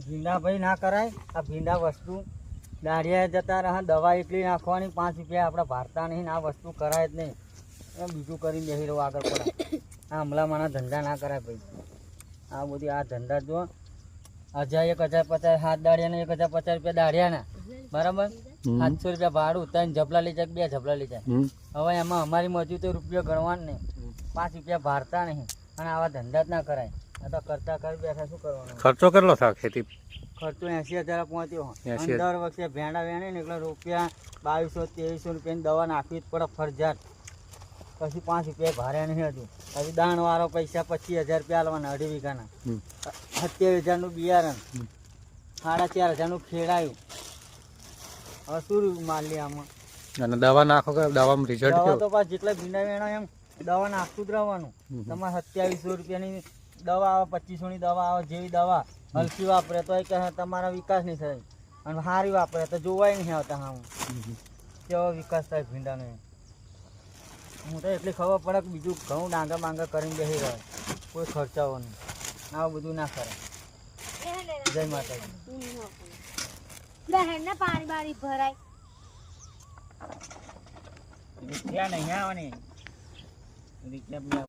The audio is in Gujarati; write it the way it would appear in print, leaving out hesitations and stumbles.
ભીંડા ભાઈ ના કરાય. આ ભીંડા વસ્તુ દાઢિયા જતા રહે, દવા એટલી નાખવાની 5 રૂપિયા આપણા ભારતા નહીં. આ વસ્તુ કરાય જ નહીં. એમ બીજું કરીને બેસી રહો આગળ પડે. આ હમણાં ધંધા ના કરાય ભાઈ. આ બધી આ ધંધા જો 1000 1050 7 દાઢિયાને 1050 રૂપિયા દાઢિયાના બરાબર. 700 રૂપિયા ભાડું, 3 ઝપલા લઈ જાય, 2 ઝપલા લઈ જાય. હવે એમાં અમારી મજૂરી તો રૂપિયો ગણવાનું નહીં, 5 રૂપિયા ભારતા નહીં. અને આવા ધંધા જ ના કરાય. આ તો કરતા કરી બેઠા શું કરવાનું. ખર્ચો કેટલો થાય ખેતી? ખર્ચો 80,000 પહોંચ્યો. દર વખતે ભેંડા વેણે ને એટલે રૂપિયા 2200 2300 રૂપિયાની દવા નાખવી જ પડે ફરજિયાત. પછી 5 રૂપિયા ભારે નહીં હતું. પછી દાણ વાળો પૈસા 25,000 રૂપિયા આલવાના 2.5 વીઘાના. 27,000નું બિયારણ, 4,500નું ખેડાયું. હવે શું માલી આમાં? અને દવા નાખો કે દવામાં રિઝલ્ટ દવા તો પાછું જેટલા ભીંડા વેણો એમ દવા નાખતું જ રહેવાનું. તમારે 2700 રૂપિયાની દવા આવે, 2500ની દવા આવે. જેવી દવા હલકી વાપરે તો કે તમારા વિકાસ નહીં થાય, અને સારી વાપરે તો જોવાય નહીં આવતા. હા, કેવો વિકાસ થાય ભીંડાનો. હું તો એટલી ખબર પડે કે બીજું ઘઉં ડાંગા બાંગા કરીને બેસી રહે, કોઈ ખર્ચાવો નહીં. આવું બધું ના કરે. જય માતાજી. પાણી બારી ભરાય નહીં આવવાની.